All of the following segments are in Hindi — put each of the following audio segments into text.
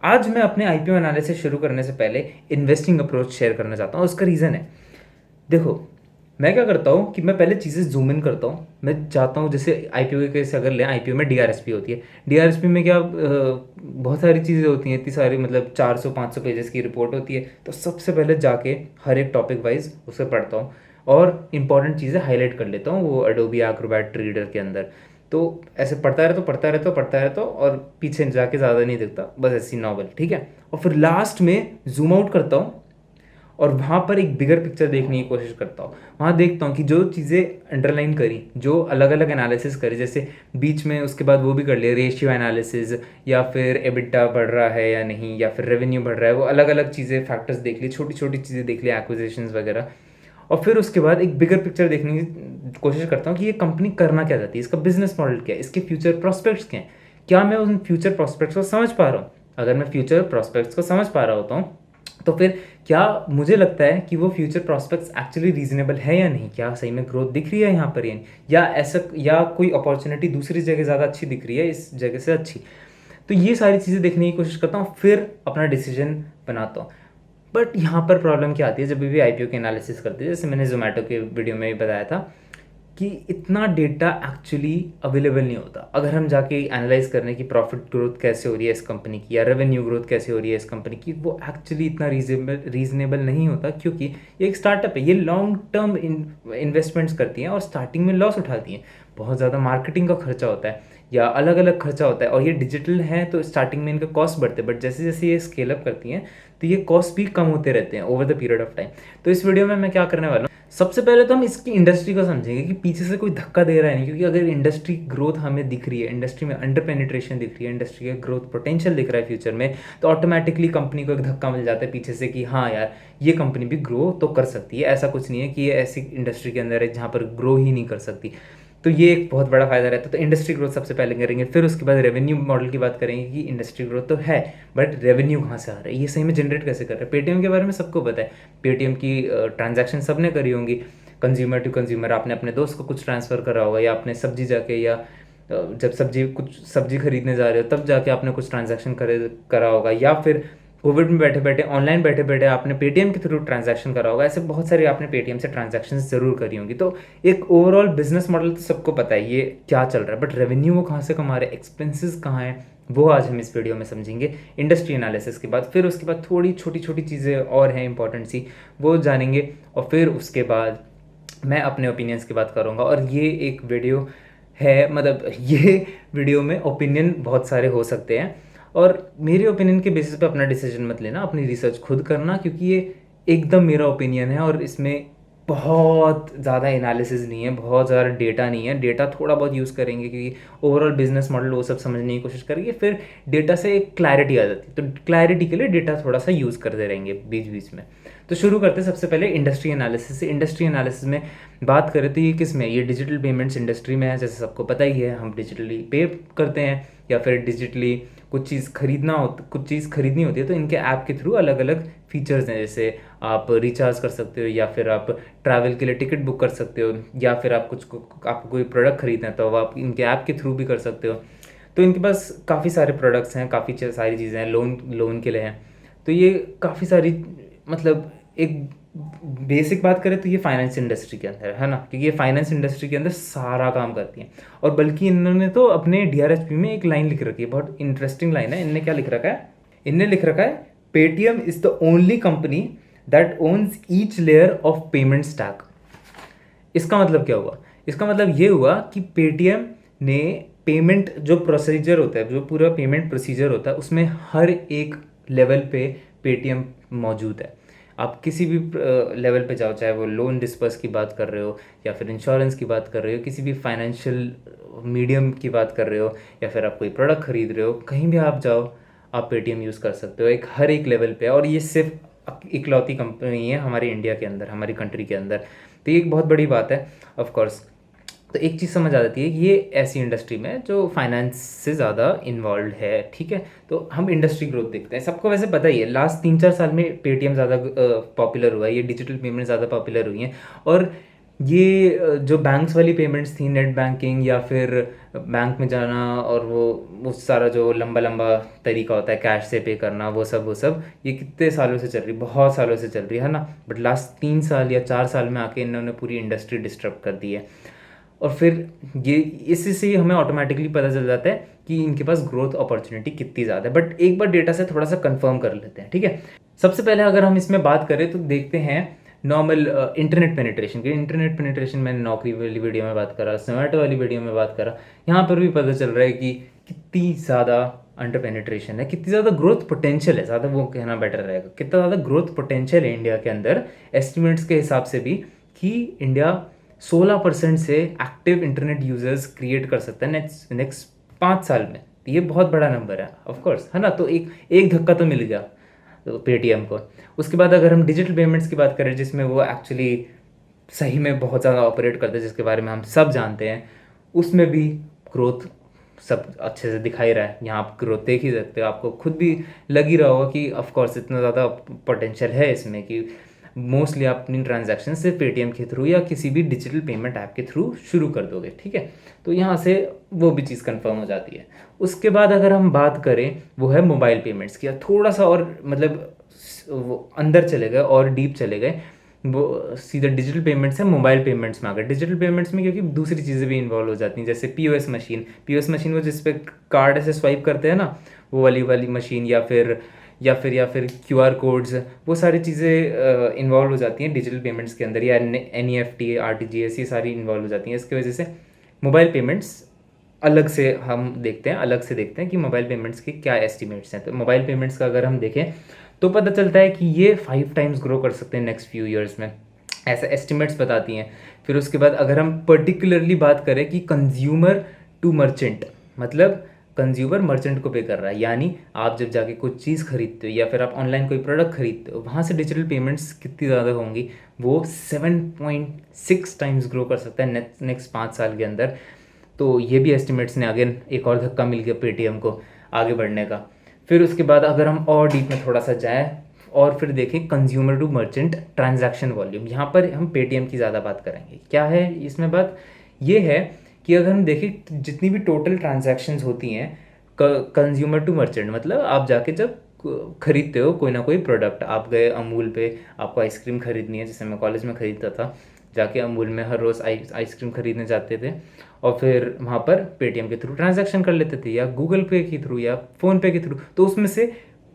आज मैं अपने आईपीओ एनालिसिस शुरू करने से पहले इन्वेस्टिंग अप्रोच शेयर करना चाहता हूँ। उसका रीज़न है, देखो, मैं क्या करता हूँ कि मैं पहले चीज़ें जूम इन करता हूँ। मैं चाहता हूँ जैसे आईपीओ के केस अगर लें, आईपीओ में डीआरएसपी होती है। डीआरएसपी में क्या बहुत सारी चीज़ें होती हैं, इतनी सारी, मतलब 400-500 पेजेस की रिपोर्ट होती है। तो सबसे पहले जाके हर एक टॉपिक वाइज उसे पढ़ता हूँ और इंपॉर्टेंट चीज़ें हाईलाइट कर लेता हूँ वो एडोबी एक्रोबैट रीडर के अंदर। तो ऐसे पढ़ता रहता हूँ और पीछे जाके ज़्यादा नहीं दिखता, बस ऐसी नॉवल, ठीक है। और फिर लास्ट में जूम आउट करता हूँ और वहाँ पर एक बिगर पिक्चर देखने की कोशिश करता हूँ। वहाँ देखता हूँ कि जो चीज़ें अंडरलाइन करी, जो अलग अलग एनालिसिस करी, जैसे बीच में उसके बाद वो भी कर लिया रेशियो एनालिसिस, या फिर एबिटा बढ़ रहा है या नहीं, या फिर रेवेन्यू बढ़ रहा है, वो अलग अलग चीज़ें फैक्टर्स देख ली, छोटी छोटी चीज़ें देख ली, एक्विजिशंस वगैरह। और फिर उसके बाद एक बिगर पिक्चर देखने की कोशिश करता हूँ कि ये कंपनी करना क्या चाहती है, इसका बिजनेस मॉडल क्या है, इसके फ्यूचर प्रोस्पेक्ट्स क्या हैं, क्या मैं उन फ्यूचर प्रोस्पेक्ट्स को समझ पा रहा हूँ। अगर मैं फ्यूचर प्रोस्पेक्ट्स को समझ पा रहा होता हूँ तो फिर क्या मुझे लगता है कि वो फ्यूचर प्रोस्पेक्ट्स एक्चुअली रीजनेबल है या नहीं, क्या सही में ग्रोथ दिख रही है यहाँ पर या ऐसा, या कोई अपॉर्चुनिटी दूसरी जगह ज़्यादा अच्छी दिख रही है इस जगह से अच्छी। तो ये सारी चीज़ें देखने की कोशिश करता हूँ, फिर अपना डिसीजन बनाता हूँ। बट यहाँ पर प्रॉब्लम क्या आती है जब भी आईपीओ की एनालिसिस करते हैं, जैसे मैंने जोमेटो के वीडियो में भी बताया था कि इतना डेटा एक्चुअली अवेलेबल नहीं होता। अगर हम जाके एनालाइज करने की प्रॉफिट ग्रोथ कैसे हो रही है इस कंपनी की, या रेवेन्यू ग्रोथ कैसे हो रही है इस कंपनी की, वो एक्चुअली इतना रीजनेबल नहीं होता, क्योंकि ये एक स्टार्टअप है, ये लॉन्ग टर्म इन्वेस्टमेंट्स करती हैं और स्टार्टिंग में लॉस उठाती हैं। बहुत ज़्यादा मार्केटिंग का खर्चा होता है या अलग अलग खर्चा होता है, और ये डिजिटल है तो स्टार्टिंग में इनका कॉस्ट बढ़ते हैं, बट जैसे जैसे ये स्केल अप करती हैं तो ये कॉस्ट भी कम होते रहते हैं over the period of time. तो इस वीडियो में मैं क्या करने वाला हूँ, सबसे पहले तो हम इसकी इंडस्ट्री को समझेंगे कि पीछे से कोई धक्का दे रहा है नहीं, क्योंकि अगर इंडस्ट्री ग्रोथ हमें दिख रही है, इंडस्ट्री में अंडर पेनिट्रेशन दिख रही है, इंडस्ट्री का ग्रोथ पोटेंशियल दिख रहा है फ्यूचर में, तो ऑटोमेटिकली कंपनी को एक धक्का मिल जाता है पीछे से कि हाँ यार, ये कंपनी भी ग्रो तो कर सकती है। ऐसा कुछ नहीं है कि ये ऐसी इंडस्ट्री के अंदर है जहाँ पर ग्रो ही नहीं कर सकती। तो ये एक बहुत बड़ा फायदा रहता है। तो इंडस्ट्री ग्रोथ सबसे पहले करेंगे, फिर उसके बाद रेवेन्यू मॉडल की बात करेंगे कि इंडस्ट्री ग्रोथ तो है, बट रेवेन्यू कहाँ से आ रहा है, ये सही में जनरेट कैसे कर रहा है। पेटीएम के बारे में सबको पता है, पेटीएम की ट्रांजैक्शन सबने करी होंगी, कंज्यूमर टू कंज्यूमर। आपने अपने दोस्त को कुछ ट्रांसफ़र करा होगा, या आपने सब्जी जाके, या जब सब्जी खरीदने जा रहे हो तब जाके आपने कुछ ट्रांजैक्शन करा होगा, या फिर कोविड में बैठे बैठे, ऑनलाइन बैठे बैठे आपने पेटीएम के थ्रू ट्रांजैक्शन करा होगा। ऐसे बहुत सारी आपने पेटीएम से ट्रांजैक्शन ज़रूर करी होंगी। तो एक ओवरऑल बिजनेस मॉडल तो सबको पता है ये क्या चल रहा है, बट रेवेन्यू वो कहाँ से कमा रहे हैं, एक्सपेंसेस कहाँ हैं, वो आज हम इस वीडियो में समझेंगे इंडस्ट्री एनालिसिस के बाद। फिर उसके बाद थोड़ी छोटी छोटी चीज़ें और हैं इंपॉर्टेंट सी, वो जानेंगे। और फिर उसके बाद मैं अपने ओपिनियंस की बात करूँगा। और ये एक वीडियो है, मतलब ये वीडियो में ओपिनियन बहुत सारे हो सकते हैं, और मेरे ओपिनियन के बेसिस पे अपना डिसीजन मत लेना, अपनी रिसर्च खुद करना, क्योंकि ये एकदम मेरा ओपिनियन है और इसमें बहुत ज़्यादा एनालिसिस नहीं है, बहुत ज़्यादा डेटा नहीं है। डेटा थोड़ा बहुत यूज़ करेंगे क्योंकि ओवरऑल बिजनेस मॉडल वो सब समझने की कोशिश करेंगे, फिर डेटा से एक क्लैरिटी आ जाती है, तो क्लैरिटी के लिए डेटा थोड़ा सा यूज़ करते रहेंगे बीच बीच में। तो शुरू करते हैं सबसे पहले इंडस्ट्री एनालिसिस से। इंडस्ट्री एनालिसिस में बात करें तो ये किस में, ये डिजिटल पेमेंट्स इंडस्ट्री में है। जैसे सबको पता ही है, हम डिजिटली पे करते हैं, या फिर डिजिटली कुछ चीज़ खरीदनी होती है तो इनके ऐप के थ्रू अलग अलग फीचर्स हैं। जैसे आप रिचार्ज कर सकते हो, या फिर आप ट्रैवल के लिए टिकट बुक कर सकते हो, या फिर आपको कोई प्रोडक्ट खरीदना है तो आप इनके ऐप के थ्रू भी कर सकते हो। तो इनके पास काफ़ी सारे प्रोडक्ट्स हैं, काफ़ी सारी चीज़ें हैं, लोन के लिए हैं। तो ये काफ़ी सारी, मतलब एक बेसिक बात करें तो ये फाइनेंस इंडस्ट्री के अंदर है ना, क्योंकि ये फाइनेंस इंडस्ट्री के अंदर सारा काम करती हैं। और बल्कि इन्होंने तो अपने डीआरएसपी में एक लाइन लिख रखी है, बहुत इंटरेस्टिंग लाइन है। इनने क्या लिख रखा है, इनने लिख रखा है, Paytm is the only company that owns each layer of payment stack. इसका मतलब क्या हुआ, इसका मतलब ये हुआ कि पेटीएम ने पेमेंट जो प्रोसीजर होता है, जो पूरा पेमेंट प्रोसीजर होता है, उसमें हर एक लेवल पे पेटीएम मौजूद है। आप किसी भी लेवल पे जाओ, चाहे वो लोन डिस्पर्स की बात कर रहे हो, या फिर इंश्योरेंस की बात कर रहे हो, किसी भी फाइनेंशियल मीडियम की बात कर रहे हो, या फिर आप कोई प्रोडक्ट खरीद रहे हो, कहीं भी आप जाओ आप पेटीएम यूज़ कर सकते हो, एक हर एक लेवल पे। और ये सिर्फ इकलौती कंपनी है हमारी इंडिया के अंदर, हमारी कंट्री के अंदर। तो ये एक बहुत बड़ी बात है ऑफ कोर्स। तो एक चीज़ समझ आ जाती है कि ये ऐसी इंडस्ट्री में जो फाइनेंस से ज़्यादा इन्वॉल्व है, ठीक है। तो हम इंडस्ट्री ग्रोथ देखते हैं। सबको वैसे पता ही है, लास्ट 3-4 साल में पेटीएम ज़्यादा पॉपुलर हुआ है, ये डिजिटल पेमेंट ज़्यादा पॉपुलर हुई हैं। और जो बैंक्स वाली पेमेंट्स थी, नेट बैंकिंग या फिर बैंक में जाना और वो सारा जो लंबा लंबा तरीका होता है कैश से पे करना, वो सब ये कितने सालों से चल रही, बहुत सालों से चल रही है ना। बट लास्ट 3 साल या 4 साल में आके इन्होंने पूरी इंडस्ट्री डिस्टर्ब कर दी है। और फिर ये इसी से ही हमें ऑटोमेटिकली पता चल जाता है कि इनके पास ग्रोथ अपॉर्चुनिटी कितनी ज़्यादा है। बट एक बार डेटा से थोड़ा सा कंफर्म कर लेते हैं, ठीक है। सबसे पहले अगर हम इसमें बात करें तो देखते हैं नॉर्मल इंटरनेट पेनिट्रेशन की। इंटरनेट पेनिट्रेशन मैंने नौकरी वाली वीडियो में बात करा, जोमेटो वाली वीडियो में बात करा, यहाँ पर भी पता चल रहा है कि कितनी ज़्यादा अंडर पेनिट्रेशन है, कितनी ज़्यादा ग्रोथ पोटेंशियल है, ज़्यादा वो कहना बेटर रहेगा, कितना ज़्यादा ग्रोथ पोटेंशियल है इंडिया के अंदर एस्टिमेट्स के हिसाब से भी, कि इंडिया 16% से एक्टिव इंटरनेट यूजर्स क्रिएट कर सकता है नेक्स्ट 5 साल में। ये बहुत बड़ा नंबर है ऑफकोर्स, है ना। तो एक धक्का तो मिल गया पेटीएम को। उसके बाद अगर हम डिजिटल पेमेंट्स की बात करें, जिसमें वो एक्चुअली सही में बहुत ज़्यादा ऑपरेट करते हैं, जिसके बारे में हम सब जानते हैं, उसमें भी ग्रोथ सब अच्छे से दिखाई रहा है। यहाँ आप ग्रोथ देख ही सकते हो, आपको खुद भी लग ही रहा होगा कि ऑफकोर्स इतना ज़्यादा पोटेंशियल है इसमें कि मोस्टली आप अपनी ट्रांजैक्शन सिर्फ पेटीएम के थ्रू या किसी भी डिजिटल पेमेंट ऐप के थ्रू शुरू कर दोगे, ठीक है। तो यहाँ से वो भी चीज़ कंफर्म हो जाती है। उसके बाद अगर हम बात करें वो है मोबाइल पेमेंट्स की, थोड़ा सा और मतलब वो अंदर चले गए और डीप चले गए, वो सीधा डिजिटल पेमेंट्स है मोबाइल पेमेंट्स में आ गए। डिजिटल पेमेंट्स में क्योंकि दूसरी चीज़ें भी इन्वॉल्व हो जाती हैं, जैसे पीओएस मशीन वो जिस पे कार्ड ऐसे स्वाइप करते हैं ना, वो वाली मशीन, या फिर क्यूआर कोड्स, वो सारी चीज़ें इन्वॉल्व हो जाती हैं डिजिटल पेमेंट्स के अंदर, या एनईएफटी, आरटीजीएस, ये सारी इन्वॉल्व हो जाती हैं। इसकी वजह से मोबाइल पेमेंट्स अलग से देखते हैं कि मोबाइल पेमेंट्स के क्या एस्टिमेट्स हैं। तो मोबाइल पेमेंट्स का अगर हम देखें तो पता चलता है कि ये 5 टाइम्स ग्रो कर सकते हैं नेक्स्ट फ्यू ईयर्स में, ऐसा एस्टिमेट्स बताती हैं। फिर उसके बाद अगर हम पर्टिकुलरली बात करें कि कंज्यूमर टू मर्चेंट, मतलब कंज्यूमर मर्चेंट को पे कर रहा है, यानी आप जब जाके कुछ चीज़ खरीदते हो या फिर आप ऑनलाइन कोई प्रोडक्ट खरीदते हो, वहाँ से डिजिटल पेमेंट्स कितनी ज़्यादा होंगी, वो 7.6 टाइम्स ग्रो कर सकता है नेक्स्ट 5 साल के अंदर। तो ये भी एस्टिमेट्स ने अगेन एक और धक्का मिल गया पेटीएम को आगे बढ़ने का। फिर उसके बाद अगर हम और डीप में थोड़ा सा जाएँ और फिर देखें consumer to merchant transaction volume, यहाँ पर हम पेटीएम की ज़्यादा बात करेंगे। क्या है इसमें बात, ये है कि अगर हम देखें जितनी भी टोटल ट्रांजैक्शंस होती हैं कंज्यूमर टू मर्चेंट, मतलब आप जाके जब खरीदते हो कोई ना कोई प्रोडक्ट, आप गए अमूल पे, आपको आइसक्रीम खरीदनी है, जैसे मैं कॉलेज में ख़रीदता था, जाके अमूल में हर रोज़ आइसक्रीम खरीदने जाते थे और फिर वहाँ पर पेटीएम के थ्रू ट्रांजैक्शन कर लेते थे, या गूगल पे के थ्रू या फ़ोनपे के थ्रू। तो उसमें से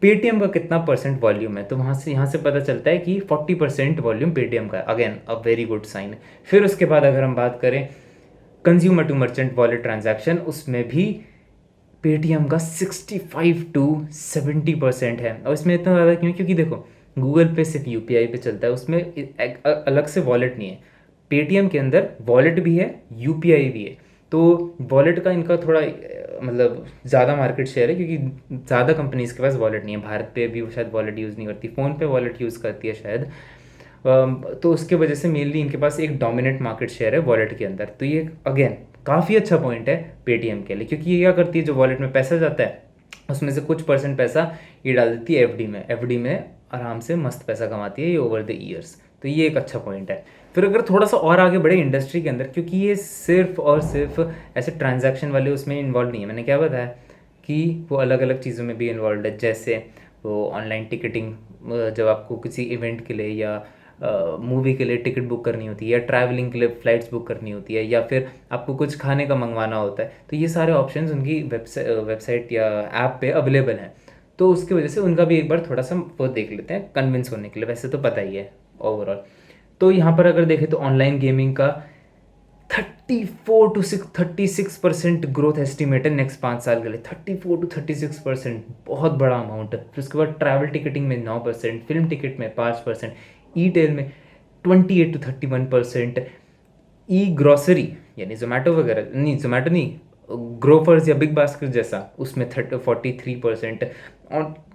पेटीएम का कितना परसेंट वॉल्यूम है, तो यहाँ से पता चलता है कि 40% वॉल्यूम पेटीएम का है। Again a very good sign. फिर उसके बाद अगर हम बात करें consumer to merchant wallet transaction, उसमें भी पेटीएम का 65 to 70% है। और इसमें इतना ज़्यादा क्यों, क्योंकि देखो गूगल पे सिर्फ यूपीआई पे चलता है, उसमें अलग से वॉलेट नहीं है। पेटीएम के अंदर वॉलेट भी है, यूपीआई भी है। तो वॉलेट का इनका थोड़ा मतलब ज़्यादा मार्केट शेयर है, क्योंकि ज़्यादा कंपनीज़ के पास वॉलेट नहीं है। भारत पे भी शायद वॉलेट यूज़ नहीं करती, फ़ोन पे वॉलेट यूज़ करती है शायद। तो उसके वजह से मेनली इनके पास एक डोमिनेंट मार्केट शेयर है वॉलेट के अंदर। तो ये अगेन काफ़ी अच्छा पॉइंट है पेटीएम के लिए, क्योंकि ये क्या करती है, जो वॉलेट में पैसा जाता है उसमें से कुछ परसेंट पैसा ये डाल देती है एफडी में आराम से मस्त पैसा कमाती है ये ओवर द ईयर्स। तो ये एक अच्छा पॉइंट है। फिर अगर थोड़ा सा और आगे बढ़े इंडस्ट्री के अंदर, क्योंकि ये सिर्फ और सिर्फ ऐसे ट्रांजैक्शन वाले उसमें इन्वॉल्व नहीं है, मैंने क्या बताया कि वो अलग अलग चीज़ों में भी इन्वॉल्व है, जैसे वो ऑनलाइन टिकटिंग, जब आपको किसी इवेंट के लिए या मूवी के लिए टिकट बुक करनी होती है, या ट्रैवलिंग के लिए फ़्लाइट्स बुक करनी होती है, या फिर आपको कुछ खाने का मंगवाना होता है, तो ये सारे ऑप्शंस उनकी वेबसाइट या ऐप पे अवेलेबल हैं। तो उसकी वजह से उनका भी एक बार थोड़ा सा वो देख लेते हैं कन्विंस होने के लिए, वैसे तो पता ही है ओवरऑल। तो यहाँ पर अगर देखें तो ऑनलाइन गेमिंग का 36% ग्रोथ एस्टिमेट है नेक्स्ट 5 साल के लिए। 34 to 36% बहुत बड़ा अमाउंट है। फिर उसके बाद ट्रैवल टिकटिंग में 9%, फिल्म टिकट में 5%, ई टेल में 28 to 31%, ई ग्रॉसरी यानी जोमेटो वगैरह नहीं, जोमेटो नहीं, ग्रोफर्स या बिग बास्केट जैसा, उसमें 43%,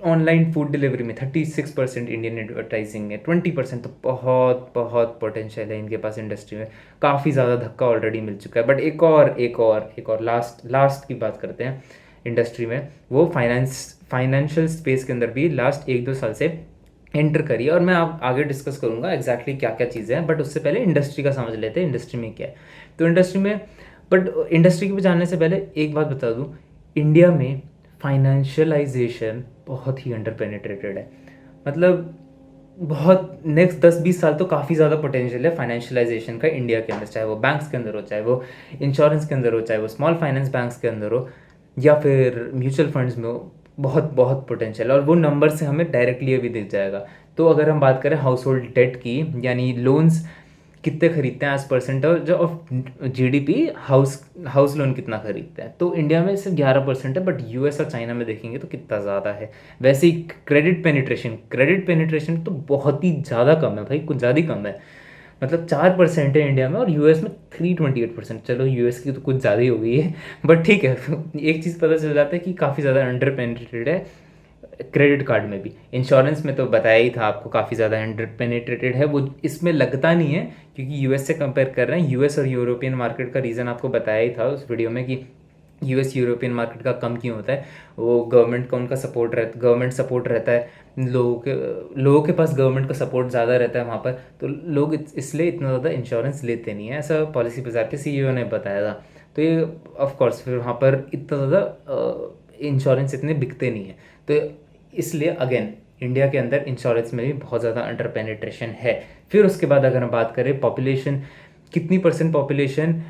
ऑनलाइन फूड डिलीवरी में 36%, इंडियन एडवर्टाइजिंग में 20%। तो बहुत बहुत पोटेंशियल है इनके पास इंडस्ट्री में, काफ़ी ज़्यादा धक्का ऑलरेडी मिल चुका है। बट एक और लास्ट की बात करते हैं इंडस्ट्री में, वो फाइनेंशियल स्पेस के अंदर भी लास्ट 1-2 साल से एंटर करिए, और मैं आप आगे डिस्कस करूंगा एग्जैक्टली क्या क्या चीज़ें हैं, बट उससे पहले इंडस्ट्री का समझ लेते हैं, इंडस्ट्री में क्या है। तो इंडस्ट्री में, बट इंडस्ट्री के जानने से पहले एक बात बता दूं, इंडिया में फाइनेंशियलाइजेशन बहुत ही अंडर पेनिट्रेटेड है। मतलब बहुत नेक्स्ट 10-20 साल तो काफ़ी ज़्यादा पोटेंशियल है फाइनेंशियलाइजेशन का इंडिया के अंदर, चाहे वो बैंक्स के अंदर हो, चाहे वो इंश्योरेंस के अंदर हो, चाहे वो स्मॉल फाइनेंस बैंक्स के अंदर हो, या फिर म्यूचुअल फंड्स में हो। बहुत बहुत पोटेंशियल है, और वो नंबर से हमें डायरेक्टली अभी दिख जाएगा। तो अगर हम बात करें हाउस होल्ड डेट की, यानी लोन्स कितने खरीदते हैं as percent of GDP, house loan कितना खरीदते हैं, तो इंडिया में सिर्फ 11% है, बट यूएस और चाइना में देखेंगे तो कितना ज़्यादा है। वैसे ही क्रेडिट पेनिट्रेशन तो बहुत ही ज़्यादा कम है भाई, कुछ ज़्यादा ही कम है। मतलब 4% है इंडिया में, और यूएस में 328%। चलो यूएस की तो कुछ ज़्यादा ही हो गई है, बट ठीक है। एक चीज़ पता चल जाता है कि काफ़ी ज़्यादा अंडर पेनिट्रेटेड है क्रेडिट कार्ड में भी। इंश्योरेंस में तो बताया ही था आपको, काफ़ी ज़्यादा अंडर पेनिट्रेटेड है, वो इसमें लगता नहीं है क्योंकि यूएस से कंपेयर कर रहे हैं। यूएस और यूरोपियन मार्केट का रीज़न आपको बताया ही था उस वीडियो में कि यूएस यूरोपियन मार्केट का कम क्यों होता है। वो गवर्नमेंट का उनका गवर्नमेंट सपोर्ट रहता है, लोगों के पास गवर्नमेंट का सपोर्ट ज़्यादा रहता है वहाँ पर, तो लोग इसलिए इतना ज़्यादा इंश्योरेंस लेते नहीं है, ऐसा पॉलिसी बाजार के सीईओ ने बताया था। तो ये ऑफ कोर्स फिर वहाँ पर इतना ज़्यादा इंश्योरेंस इतने बिकते नहीं है, तो इसलिए अगेन इंडिया के अंदर इंश्योरेंस में भी बहुत ज़्यादा अंडर पेनिट्रेशन है। फिर उसके बाद अगर हम बात करें पॉपुलेशन, कितनी परसेंट पॉपुलेशन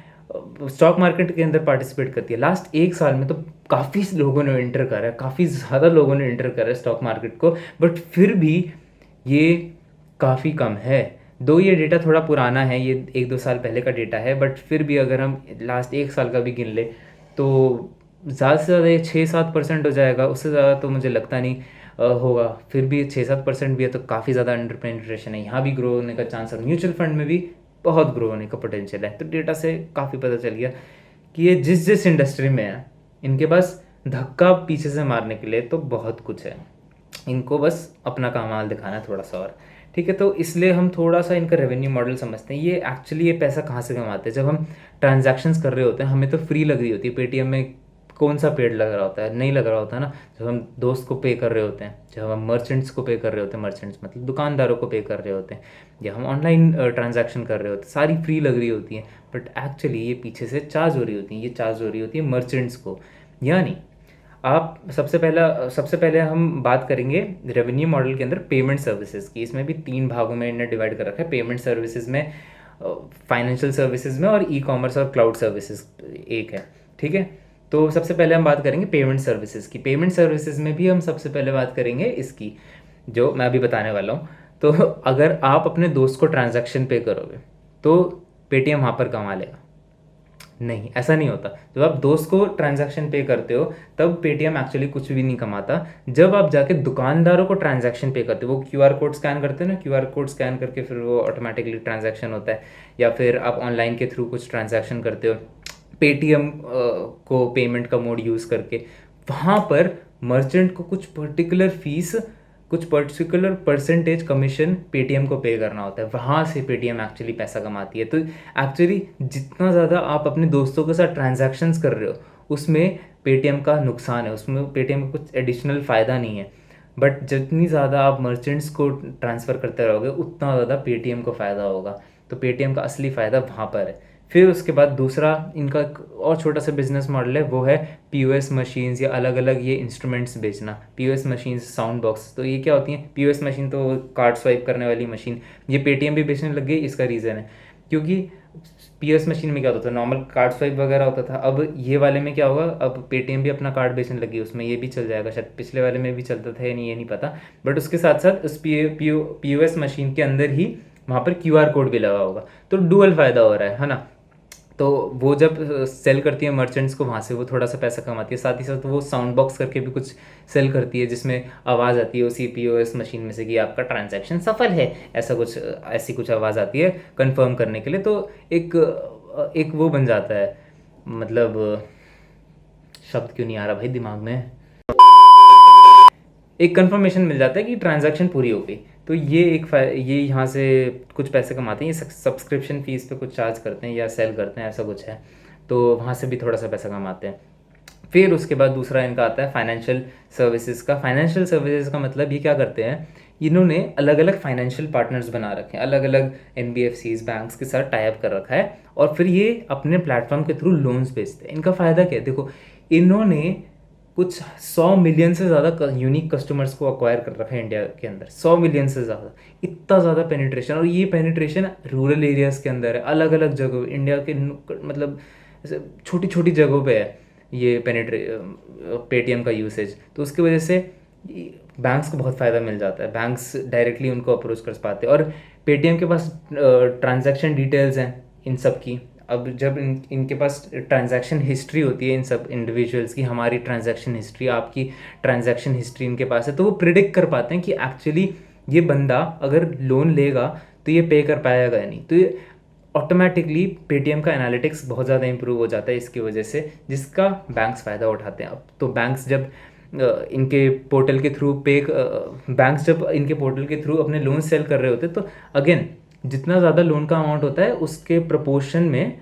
स्टॉक मार्केट के अंदर पार्टिसिपेट करती है, लास्ट 1 साल में तो काफ़ी लोगों ने एंटर करा है, काफ़ी ज़्यादा लोगों ने एंटर करा है स्टॉक मार्केट को, बट फिर भी ये काफ़ी कम है। दो ये डेटा थोड़ा पुराना है, ये 1-2 साल पहले का डेटा है, बट फिर भी अगर हम लास्ट 1 साल का भी गिन ले तो ज़्यादा से ज़्यादा ये 6-7% हो जाएगा, उससे ज़्यादा तो मुझे लगता नहीं होगा। फिर भी 6-7% भी है तो काफ़ी ज़्यादा अंडर पेनिट्रेशन है, यहाँ भी ग्रो होने का चांस है, म्यूचुअल फंड में भी बहुत ग्रो होने का पोटेंशियल है। तो डेटा से काफ़ी पता चल गया कि ये जिस जिस इंडस्ट्री में है, इनके पास धक्का पीछे से मारने के लिए तो बहुत कुछ है, इनको बस अपना कमाल दिखाना है थोड़ा सा और, ठीक है। तो इसलिए हम थोड़ा सा इनका रेवेन्यू मॉडल समझते हैं। ये एक्चुअली ये पैसा कहाँ से कमाते हैं, जब हम ट्रांजैक्शंस कर रहे होते हैं हमें तो फ्री लग रही होती है, पेटीएम में कौन सा पेड लग रहा होता है, नहीं लग रहा होता है ना। जब हम दोस्त को पे कर रहे होते हैं, जब हम मर्चेंट्स को पे कर रहे होते हैं, मर्चेंट्स मतलब दुकानदारों को पे कर रहे होते हैं, या हम ऑनलाइन ट्रांजैक्शन कर रहे होते हैं, सारी फ्री लग रही होती हैं, बट एक्चुअली ये पीछे से चार्ज हो रही होती हैं। ये चार्ज हो रही होती है मर्चेंट्स को। यानी आप सबसे पहले हम बात करेंगे रेवेन्यू मॉडल के अंदर पेमेंट सर्विसेज की। इसमें भी 3 भागों में इन्हें डिवाइड कर रखा है, पेमेंट सर्विसेज में, फाइनेंशियल सर्विसेज में, और ई कॉमर्स और क्लाउड सर्विसेज एक है, ठीक है। तो सबसे पहले हम बात करेंगे पेमेंट सर्विसेज की। पेमेंट सर्विसेज में भी हम सबसे पहले बात करेंगे इसकी, जो मैं अभी बताने वाला हूँ। तो अगर आप अपने दोस्त को ट्रांजैक्शन पे करोगे तो पेटीएम वहाँ पर कमा लेगा? नहीं, ऐसा नहीं होता। जब आप दोस्त को ट्रांजैक्शन पे करते हो तब पेटीएम एक्चुअली कुछ भी नहीं कमाता। जब आप जाके दुकानदारों को ट्रांजैक्शन पे करते हो, वो क्यूआर कोड स्कैन करते हैं ना, क्यूआर कोड स्कैन करके फिर वो ऑटोमेटिकली ट्रांजैक्शन होता है, या फिर आप ऑनलाइन के थ्रू कुछ ट्रांजैक्शन करते हो पेटीएम को पेमेंट का मोड यूज़ करके, वहाँ पर मर्चेंट को कुछ पर्टिकुलर फीस, कुछ पर्टिकुलर परसेंटेज कमीशन पेटीएम को पे करना होता है, वहाँ से पेटीएम एक्चुअली पैसा कमाती है। तो एक्चुअली जितना ज़्यादा आप अपने दोस्तों के साथ ट्रांजैक्शंस कर रहे हो उसमें पेटीएम का नुकसान है, उसमें पेटीएम का कुछ एडिशनल फ़ायदा नहीं है। बट जितनी ज़्यादा आप मर्चेंट्स को ट्रांसफ़र करते रहोगे उतना ज़्यादा पेटीएम को फ़ायदा होगा। तो पेटीएम का असली फ़ायदा वहाँ पर है। फिर उसके बाद दूसरा इनका एक और छोटा सा बिजनेस मॉडल है, वो है पीओएस मशीन्स या अलग अलग ये इंस्ट्रूमेंट्स बेचना। पीओएस मशीन्स, साउंड बॉक्स, तो ये क्या होती हैं? पीओएस मशीन तो कार्ड स्वाइप करने वाली मशीन, ये पेटीएम भी बेचने लग गई। इसका रीज़न है क्योंकि पीओएस मशीन में क्या होता था, नॉर्मल कार्ड स्वाइप वगैरह होता था। अब ये वाले में क्या होगा, अब पेटीएम भी अपना कार्ड बेचने लगी, उसमें ये भी चल जाएगा। शायद पिछले वाले में भी चलता था या नहीं, ये नहीं पता, बट उसके साथ साथ उस पीओएस मशीन के अंदर ही वहाँ पर क्यूआर कोड भी लगा होगा, तो डुअल फ़ायदा हो रहा है ना। तो वो जब सेल करती है मर्चेंट्स को, वहाँ से वो थोड़ा सा पैसा कमाती है। साथ ही साथ वो साउंड बॉक्स करके भी कुछ सेल करती है जिसमें आवाज़ आती है उसी पीओएस मशीन में से कि आपका ट्रांजैक्शन सफल है, ऐसी कुछ आवाज़ आती है कंफर्म करने के लिए। तो एक वो बन जाता है, मतलब शब्द क्यों नहीं आ रहा भाई दिमाग में, एक कंफर्मेशन मिल जाता है कि ट्रांजैक्शन पूरी हो गई। तो ये यहाँ से कुछ पैसे कमाते हैं, ये सब्सक्रिप्शन फीस पे कुछ चार्ज करते हैं या सेल करते हैं, ऐसा कुछ है, तो वहाँ से भी थोड़ा सा पैसा कमाते हैं। फिर उसके बाद दूसरा इनका आता है फाइनेंशियल सर्विसेज का। फाइनेंशियल सर्विसेज का मतलब ये क्या करते हैं इन्होंने अलग अलग फाइनेंशियल पार्टनर्स बना रखे हैं, अलग अलग NBFCs बैंक्स के साथ टाई अप कर रखा है, और फिर ये अपने प्लेटफॉर्म के थ्रू लोन्स बेचते हैं। इनका फ़ायदा क्या है? देखो, इन्होंने कुछ 100 मिलियन से ज़्यादा यूनिक कस्टमर्स को अक्वायर कर रखा है इंडिया के अंदर। 100 मिलियन से ज़्यादा, इतना ज़्यादा पेनिट्रेशन, और ये पेनिट्रेशन रूरल एरियाज़ के अंदर है, अलग अलग जगह इंडिया के मतलब ऐसे छोटी छोटी जगहों पे है ये पेटीएम का यूसेज। तो उसकी वजह से बैंक्स को बहुत फ़ायदा मिल जाता है, बैंक्स डायरेक्टली उनको अप्रोच कर पाते हैं, और पेटीएम के पास ट्रांजैक्शन डिटेल्स हैं इन सब की। अब जब इनके पास ट्रांजैक्शन हिस्ट्री होती है इन सब इंडिविजुअल्स की, हमारी ट्रांजैक्शन हिस्ट्री, आपकी ट्रांजैक्शन हिस्ट्री इनके पास है, तो वो प्रिडिक्ट कर पाते हैं कि एक्चुअली ये बंदा अगर लोन लेगा तो ये पे कर पाएगा या नहीं। तो ये ऑटोमेटिकली पेटीएम का एनालिटिक्स बहुत ज़्यादा इंप्रूव हो जाता है इसकी वजह से, जिसका बैंक्स फ़ायदा उठाते हैं। अब तो बैंक्स जब इनके पोर्टल के थ्रू बैंक्स जब इनके पोर्टल के थ्रू अपने लोन सेल कर रहे होते, तो अगेन जितना ज़्यादा लोन का अमाउंट होता है उसके प्रोपोर्शन में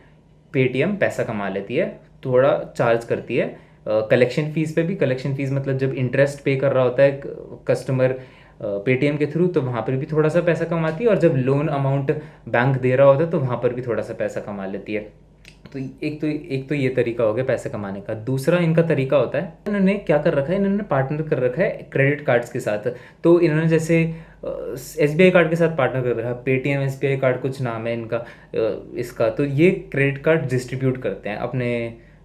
पेटीएम पैसा कमा लेती है, थोड़ा चार्ज करती है कलेक्शन फ़ीस पे भी। कलेक्शन फ़ीस मतलब जब इंटरेस्ट पे कर रहा होता है कस्टमर पेटीएम के थ्रू, तो वहाँ पर भी थोड़ा सा पैसा कमाती है, और जब लोन अमाउंट बैंक दे रहा होता है तो वहाँ पर भी थोड़ा सा पैसा कमा लेती है। तो एक तो ये तरीका हो गया पैसे कमाने का। दूसरा इनका तरीका होता है, इन्होंने क्या कर रखा है, इन्होंने पार्टनर कर रखा है क्रेडिट कार्ड्स के साथ। तो इन्होंने जैसे SBI कार्ड के साथ पार्टनर कर रखा है, पेटीएम SBI कार्ड कुछ नाम है इनका इसका। तो ये क्रेडिट कार्ड डिस्ट्रीब्यूट करते हैं अपने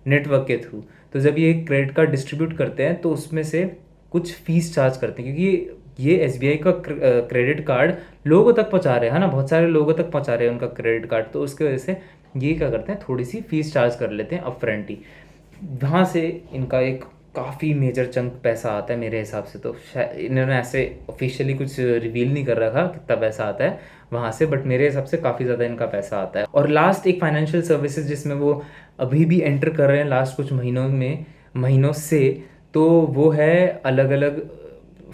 नेटवर्क के थ्रू। तो जब ये क्रेडिट कार्ड डिस्ट्रीब्यूट करते हैं तो उसमें से कुछ फीस चार्ज करते हैं, क्योंकि ये SBI का क्रेडिट कार्ड लोगों तक पहुंचा रहे हैं ना, बहुत सारे लोगों तक पहुंचा रहे हैं उनका क्रेडिट कार्ड। तो उसकी वजह से ये क्या करते हैं, थोड़ी सी फीस चार्ज कर लेते हैं अपफ्रंट ही। वहाँ से इनका एक काफ़ी मेजर चंक पैसा आता है मेरे हिसाब से। तो इन्होंने ऐसे ऑफिशियली कुछ रिवील नहीं कर रखा कितना पैसा आता है वहाँ से, बट मेरे हिसाब से काफ़ी ज़्यादा इनका पैसा आता है। और लास्ट एक फाइनेंशियल सर्विसेज जिसमें वो अभी भी एंटर कर रहे हैं लास्ट कुछ महीनों से, तो वो है अलग अलग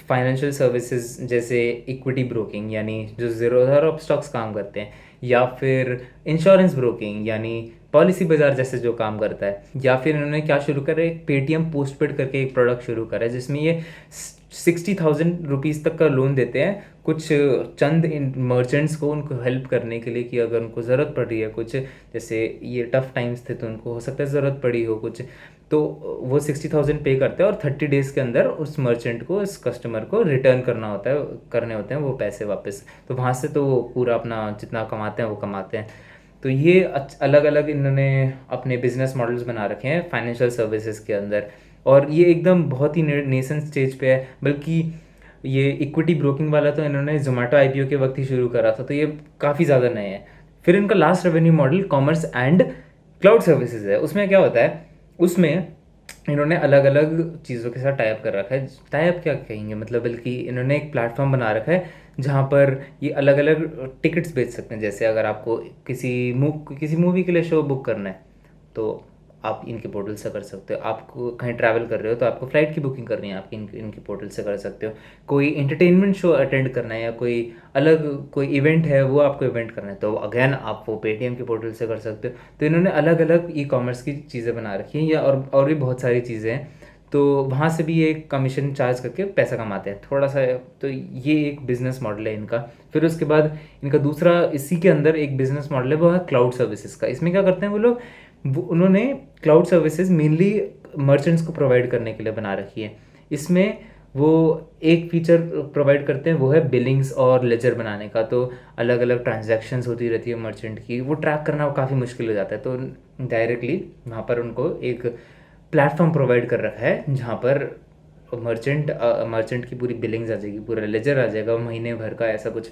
फाइनेंशियल सर्विसेज, जैसे इक्विटी ब्रोकिंग यानी जो ज़ीरोधा ऑफ स्टॉक्स काम करते हैं, या फिर इंश्योरेंस ब्रोकिंग यानी पॉलिसी बाजार जैसे जो काम करता है, या फिर इन्होंने क्या शुरू करा है, एक पेटीएम पोस्टपेड करके एक प्रोडक्ट शुरू करा है जिसमें ये 60,000 रुपीज़ तक का लोन देते हैं कुछ चंद मर्चेंट्स को, उनको हेल्प करने के लिए कि अगर उनको ज़रूरत पड़ रही है कुछ, जैसे ये टफ टाइम्स थे तो उनको हो सकता है ज़रूरत पड़ी हो कुछ, तो वो 60,000 पे करते हैं और 30 डेज़ के अंदर उस मर्चेंट को, इस कस्टमर को रिटर्न करने होते हैं वो पैसे वापस। तो वहाँ से तो वो पूरा अपना जितना कमाते हैं वो कमाते हैं। तो ये अलग अलग इन्होंने अपने बिजनेस मॉडल्स बना रखे हैं फाइनेंशियल सर्विसेज के अंदर, और ये एकदम बहुत ही नेसेंट स्टेज पे है। बल्कि ये इक्विटी ब्रोकिंग वाला तो इन्होंने जोमेटो IPO के वक्त ही शुरू करा था, तो ये काफ़ी ज़्यादा नए हैं। फिर इनका last revenue model commerce and cloud services है। उसमें क्या होता है, उसमें इन्होंने अलग अलग चीज़ों के साथ टाइप कर रखा है। टाइप क्या कहेंगे, मतलब बल्कि इन्होंने एक प्लेटफॉर्म बना रखा है जहाँ पर ये अलग अलग टिकट्स बेच सकते हैं। जैसे अगर आपको किसी मूवी के लिए शो बुक करना है तो आप इनके पोर्टल से कर सकते हो। आपको कहीं ट्रैवल कर रहे हो तो आपको फ़्लाइट की बुकिंग करनी है, आप इनके पोर्टल से कर सकते हो। कोई एंटरटेनमेंट शो अटेंड करना है या कोई इवेंट है वो आपको इवेंट करना है तो अगेन आप वो पेटीएम के पोर्टल से कर सकते हो। तो इन्होंने अलग अलग ई-कॉमर्स की चीज़ें बना रखी हैं, या और भी बहुत सारी चीज़ें हैं। तो वहाँ से भी ये कमीशन चार्ज करके पैसा कमाते हैं थोड़ा सा। तो ये एक बिज़नेस मॉडल है इनका। फिर उसके बाद इनका दूसरा इसी के अंदर एक बिज़नेस मॉडल है, वो है क्लाउड सर्विसेज का। इसमें क्या करते हैं वो लोग, उन्होंने क्लाउड सर्विसेज मेनली मर्चेंट्स को प्रोवाइड करने के लिए बना रखी है। इसमें वो एक फीचर प्रोवाइड करते हैं, वो है बिलिंग्स और लेजर बनाने का। तो अलग अलग ट्रांजैक्शंस होती रहती है मर्चेंट की, वो ट्रैक करना काफ़ी मुश्किल हो जाता है। तो डायरेक्टली वहाँ पर उनको एक प्लेटफॉर्म प्रोवाइड कर रखा है जहाँ पर मर्चेंट की पूरी बिलिंग्स आ जाएगी, पूरा लेजर आ जाएगा महीने भर का, ऐसा कुछ।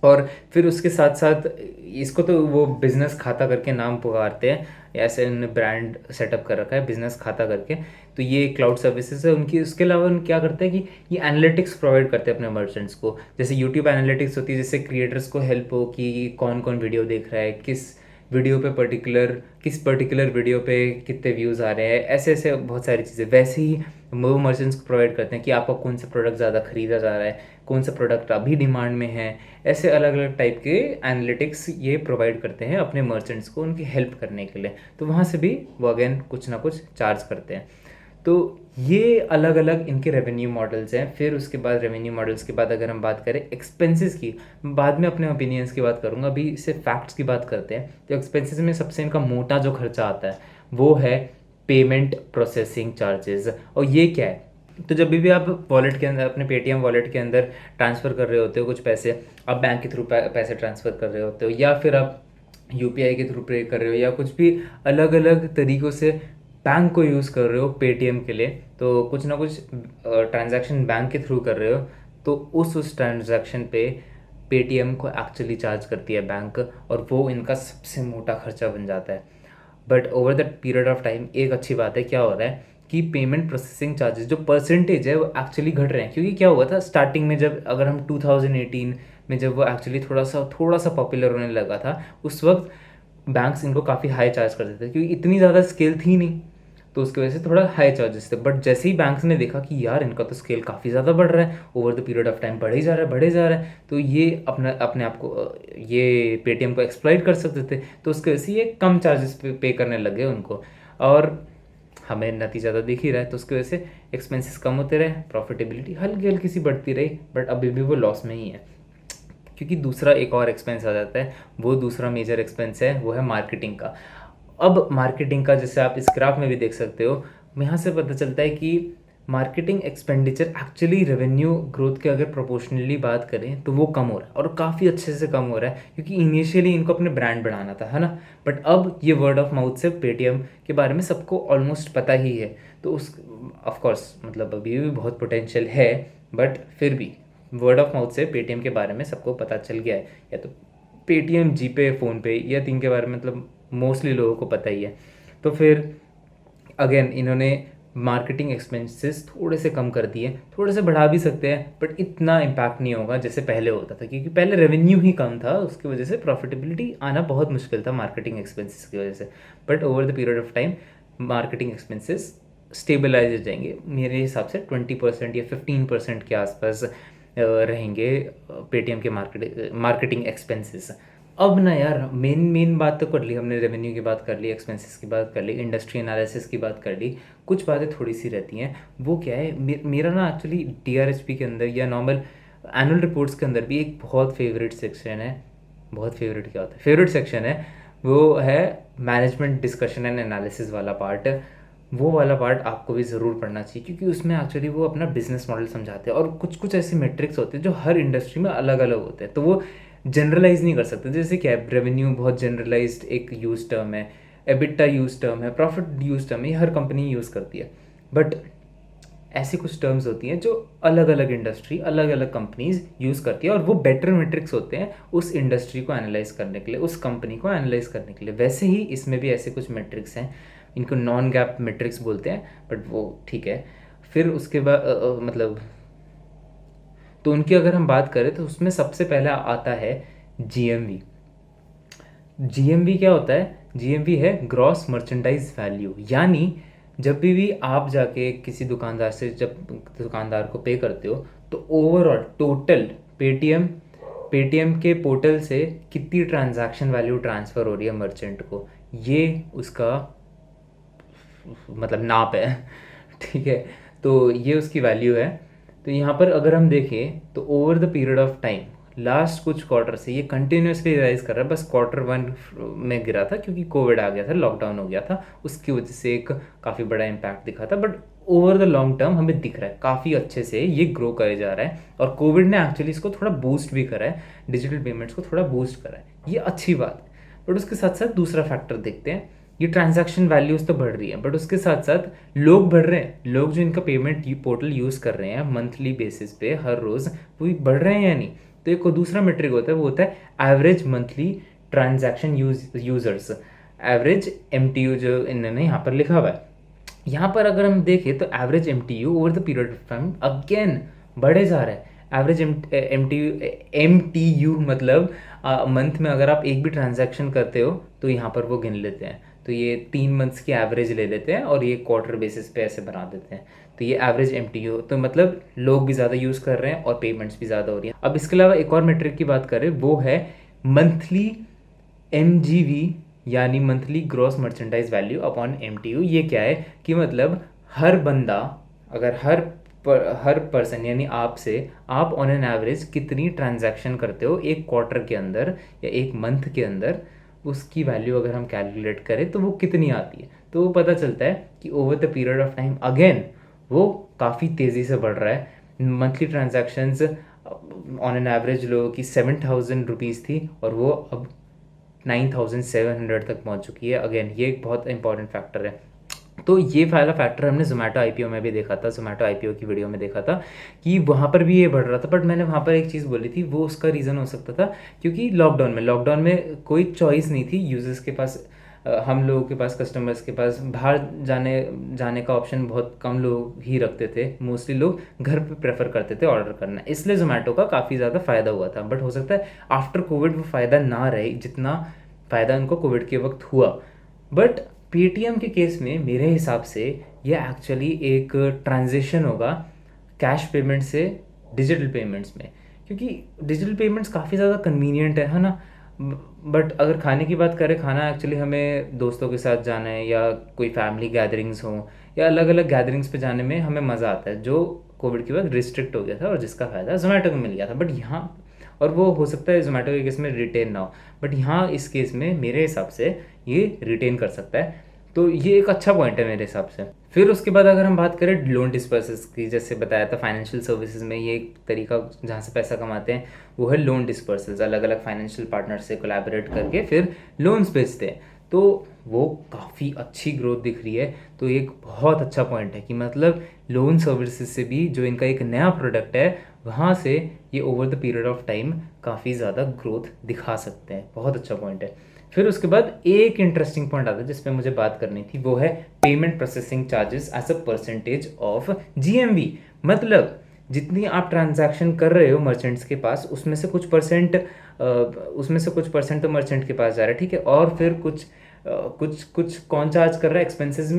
और फिर उसके साथ साथ इसको तो वो बिज़नेस खाता करके नाम पुकारते हैं, ऐसे उन्होंने ब्रांड सेटअप कर रखा है बिज़नेस खाता करके। तो ये क्लाउड सर्विसेज है उनकी। उसके अलावा उन क्या करते हैं कि ये एनालिटिक्स प्रोवाइड करते हैं अपने मर्चेंट्स को। जैसे यूट्यूब एनालिटिक्स होती है, जिससे क्रिएटर्स को हेल्प हो कि कौन कौन वीडियो देख रहा है, किस पर्टिकुलर वीडियो पे कितने व्यूज़ आ रहे हैं, ऐसे ऐसे बहुत सारी चीज़ें। वैसे ही वो मर्चेंट्स को प्रोवाइड करते हैं कि आपका कौन सा प्रोडक्ट ज़्यादा ख़रीदा जा रहा है, कौन सा प्रोडक्ट अभी डिमांड में है। ऐसे अलग अलग टाइप के एनालिटिक्स ये प्रोवाइड करते हैं अपने मर्चेंट्स को उनकी हेल्प करने के लिए। तो वहाँ से भी वो अगेन कुछ ना कुछ चार्ज करते हैं। तो ये अलग अलग इनके रेवेन्यू मॉडल्स हैं। फिर उसके बाद रेवेन्यू मॉडल्स के बाद अगर हम बात करें एक्सपेंसेस की, बाद में अपने ओपिनियंस की बात करूँगा, अभी सिर्फ फैक्ट्स की बात करते हैं। तो एक्सपेंसेस में सबसे इनका मोटा जो खर्चा आता है वो है पेमेंट प्रोसेसिंग चार्जेस। और ये क्या है, तो जब भी आप वॉलेट के अंदर, अपने पेटीएम वॉलेट के अंदर ट्रांसफ़र कर रहे होते हो कुछ पैसे, आप बैंक के थ्रू पैसे ट्रांसफ़र कर रहे होते हो, या फिर आप यूपीआई के थ्रू पे कर रहे हो, या कुछ भी अलग अलग तरीक़ों से बैंक को यूज़ कर रहे हो पेटीएम के लिए, तो कुछ ना कुछ ट्रांजैक्शन बैंक के थ्रू कर रहे हो, तो उस ट्रांजैक्शन पे पेटीएम को एक्चुअली चार्ज करती है बैंक, और वो इनका सबसे मोटा खर्चा बन जाता है। But over that period of time एक अच्छी बात है, क्या हो रहा है कि पेमेंट प्रोसेसिंग चार्जेस जो परसेंटेज है वो एक्चुअली घट रहे हैं। क्योंकि क्या हुआ था स्टार्टिंग में, जब अगर हम 2018 में जब वो एक्चुअली थोड़ा सा पॉपुलर होने लगा था, उस वक्त बैंक्स इनको काफ़ी हाई चार्ज करते थे, क्योंकि इतनी ज़्यादा स्केल थी नहीं, तो उसकी वजह से थोड़ा हाई चार्जेस थे। बट जैसे ही बैंक्स ने देखा कि यार इनका तो स्केल काफ़ी ज़्यादा बढ़ रहा है, over the period of time बढ़े जा रहा है बढ़े जा रहा है, तो ये अपने आप को ये पेटीएम को एक्सप्लॉइट कर सकते थे, तो उसकी वजह से ये कम चार्जेस पे करने लगे उनको। और हमें नतीजा तो दिख ही रहा है, तो उसकी वजह से एक्सपेंसेस कम होते रहे, प्रॉफिटेबिलिटी हल्की हल्की सी बढ़ती रही, बट अभी भी वो लॉस में ही है। क्योंकि दूसरा एक और एक्सपेंस आ जाता है, वो दूसरा मेजर एक्सपेंस है, वो है मार्केटिंग का। अब मार्केटिंग का, जैसे आप इस ग्राफ में भी देख सकते हो, यहाँ से पता चलता है कि marketing expenditure actually revenue growth के अगर प्रोपोर्शनली बात करें तो वो कम हो रहा है, और काफ़ी अच्छे से कम हो रहा है, क्योंकि इनिशियली इनको अपने ब्रांड बढ़ाना था, है ना। बट अब ये वर्ड ऑफ माउथ से पेटीएम के बारे में सबको ऑलमोस्ट पता ही है, तो उस ऑफ कोर्स मतलब अभी भी बहुत पोटेंशियल है, बट फिर भी वर्ड ऑफ माउथ से पेटीएम के बारे में सबको पता चल गया है। या तो पेटीएम, जीपे, फ़ोनपे, या तीन के बारे में मतलब मोस्टली लोगों को पता ही है। तो फिर अगेन इन्होंने मार्केटिंग एक्सपेंसेस थोड़े से कम कर दिए, थोड़े से बढ़ा भी सकते हैं, बट इतना इम्पैक्ट नहीं होगा जैसे पहले होता था, क्योंकि पहले रेवेन्यू ही कम था, उसकी वजह से प्रॉफिटेबिलिटी आना बहुत मुश्किल था मार्केटिंग एक्सपेंसेस की वजह से। But over the period of time marketing expenses stabilise हो जाएंगे, मेरे हिसाब से 20% या 15% के आसपास रहेंगे पेटीएम के मार्केटिंग एक्सपेंसेस। अब ना यार, मेन बात तो कर ली हमने, रेवेन्यू की बात कर ली, एक्सपेंसेस की बात कर ली, इंडस्ट्री एनालिसिस की बात कर ली, कुछ बातें थोड़ी सी रहती हैं। वो क्या है, मेरा ना एक्चुअली डीआरएचपी के अंदर या नॉर्मल एनुअल रिपोर्ट्स के अंदर भी एक बहुत फेवरेट सेक्शन है। बहुत फेवरेट क्या होता है, फेवरेट सेक्शन है, वो है मैनेजमेंट डिस्कशन एंड एनालिसिस वाला पार्ट। वो वाला पार्ट आपको भी ज़रूर पढ़ना चाहिए, क्योंकि उसमें एक्चुअली वो अपना बिजनेस मॉडल समझाते हैं, और कुछ कुछ ऐसे मेट्रिक्स होते हैं जो हर इंडस्ट्री में अलग अलग होते हैं, तो वो जनरलाइज नहीं कर सकते। जैसे क्या है, रेवेन्यू बहुत जनरलाइज्ड एक यूज टर्म है, एबिटा यूज टर्म है, प्रॉफिट यूज टर्म है, हर कंपनी यूज़ करती है। बट ऐसी कुछ टर्म्स होती हैं जो अलग अलग इंडस्ट्री, अलग अलग कंपनीज यूज़ करती है, और वो बेटर मेट्रिक्स होते हैं उस इंडस्ट्री को एनालाइज करने के लिए, उस कंपनी को एनालाइज करने के लिए। वैसे ही इसमें भी ऐसे कुछ मेट्रिक्स हैं, इनको नॉन गैप मेट्रिक्स बोलते हैं, बट वो ठीक है। फिर उसके बाद मतलब तो उनकी अगर हम बात करें तो उसमें सबसे पहला आता है जीएमवी। जीएमवी क्या होता है, जीएमवी है ग्रॉस मर्चेंडाइज वैल्यू। यानी जब भी आप जाके किसी दुकानदार से, जब दुकानदार को पे करते हो, तो ओवरऑल टोटल पेटीएम के पोर्टल से कितनी ट्रांजैक्शन वैल्यू ट्रांसफ़र हो रही है मर्चेंट को, ये उसका मतलब नाप है। ठीक है, तो ये उसकी वैल्यू है। तो यहाँ पर अगर हम देखें तो over the period of time last कुछ क्वार्टर से ये कंटिन्यूसली राइज कर रहा है। बस Q1 में गिरा था क्योंकि कोविड आ गया था, लॉकडाउन हो गया था, उसकी वजह से एक काफ़ी बड़ा इम्पैक्ट दिखा था। But over the long term हमें दिख रहा है काफ़ी अच्छे से ये ग्रो करे जा रहा है, और कोविड ने एक्चुअली इसको थोड़ा बूस्ट भी करा है, डिजिटल पेमेंट्स को थोड़ा बूस्ट करा है, ये अच्छी बात है। बट उसके साथ साथ दूसरा फैक्टर देखते हैं, ये ट्रांजैक्शन वैल्यूज़ तो बढ़ रही है, बट उसके साथ साथ लोग बढ़ रहे हैं। लोग जो इनका पेमेंट पोर्टल यूज़ कर रहे हैं मंथली बेसिस पे हर रोज़, वो बढ़ रहे हैं या नहीं। तो एक दूसरा मेट्रिक होता है, वो होता है average monthly transaction users, average MTU, जो इन्होंने यहाँ पर लिखा हुआ है। यहाँ पर अगर हम देखें तो average MTU over the period of time again बढ़े जा रहा है। एवरेज MTU मतलब मंथ में अगर आप एक भी ट्रांजैक्शन करते हो तो यहाँ पर वो गिन लेते हैं। तो ये 3 मंथ्स की एवरेज ले लेते हैं और ये क्वार्टर बेसिस पे ऐसे बना देते हैं। तो ये एवरेज MTU, तो मतलब लोग भी ज़्यादा यूज़ कर रहे हैं और पेमेंट्स भी ज़्यादा हो रही हैं। अब इसके अलावा एक और मेट्रिक की बात करें, वो है मंथली MGV, यानी monthly gross merchandise value upon MTU। ये क्या है कि मतलब हर बंदा, अगर हर पर्सन यानी आपसे, आप ऑन एन एवरेज कितनी ट्रांजैक्शन करते हो एक क्वार्टर के अंदर या एक मंथ के अंदर, उसकी वैल्यू अगर हम कैलकुलेट करें तो वो कितनी आती है, तो वो पता चलता है कि over the period of time again वो काफ़ी तेज़ी से बढ़ रहा है। Monthly transactions on an average लोगों की 7,000 रुपीज़ थी और वो अब 9,700 तक पहुंच चुकी है। अगेन ये एक बहुत इंपॉर्टेंट फैक्टर है। तो ये वाला फैक्टर हमने जोमेटो आईपीओ में भी देखा था, जोमेटो आईपीओ की वीडियो में देखा था कि वहाँ पर भी ये बढ़ रहा था। बट मैंने वहाँ पर एक चीज़ बोली थी, वो उसका रीज़न हो सकता था क्योंकि लॉकडाउन में कोई चॉइस नहीं थी यूजर्स के पास। हम लोगों के पास, कस्टमर्स के पास बाहर जाने जाने का ऑप्शन बहुत कम लोग ही रखते थे। मोस्टली लोग घर पे प्रेफर करते थे ऑर्डर करना, इसलिए जोमेटो का काफ़ी ज़्यादा फ़ायदा हुआ था। बट हो सकता है आफ्टर कोविड वो फ़ायदा ना रहे जितना फ़ायदा उनको कोविड के वक्त हुआ। बट पेटीएम के केस में मेरे हिसाब से ये एक्चुअली एक ट्रांजिशन होगा कैश पेमेंट से डिजिटल पेमेंट्स में, क्योंकि डिजिटल पेमेंट्स काफ़ी ज़्यादा कन्वीनियंट है ना। बट अगर खाने की बात करें, खाना एक्चुअली हमें दोस्तों के साथ जाना है या कोई फैमिली गैदरिंग्स हो या अलग अलग गैदरिंग्स पे जाने में हमें मज़ा आता है, जो कोविड के वक्त रिस्ट्रिक्ट हो गया था और जिसका फ़ायदा जोमेटो को मिल गया था। बट यहाँ, और वो हो सकता है जोमेटो के केस में रिटेन ना हो, बट यहाँ इस केस में मेरे हिसाब से ये रिटेन कर सकता है। तो ये एक अच्छा पॉइंट है मेरे हिसाब से। फिर उसके बाद अगर हम बात करें लोन डिस्पर्सेस की, जैसे बताया था फाइनेंशियल सर्विसेज में ये एक तरीका जहाँ से पैसा कमाते हैं वो है लोन डिस्पर्सेस। अलग अलग फाइनेंशियल पार्टनर से कोलैबोरेट करके फिर लोन्स बेचते हैं, तो वो काफ़ी अच्छी ग्रोथ दिख रही है। तो एक बहुत अच्छा पॉइंट है कि मतलब लोन सर्विसेज से भी जो इनका एक नया प्रोडक्ट है वहाँ से ये over the period of time काफ़ी ज़्यादा ग्रोथ दिखा सकते हैं। बहुत अच्छा पॉइंट है। फिर उसके बाद एक इंटरेस्टिंग पॉइंट आता है जिस पे मुझे बात करनी थी, वो है payment processing charges as a percentage of GMV. मतलब जितनी आप ट्रांजैक्शन कर रहे हो मर्चेंट्स के पास, उसमें से कुछ परसेंट तो मर्चेंट के पास जा रहा है, ठीक है। और फिर कुछ कुछ कौन चार्ज कर रहा है एक्सपेंसेस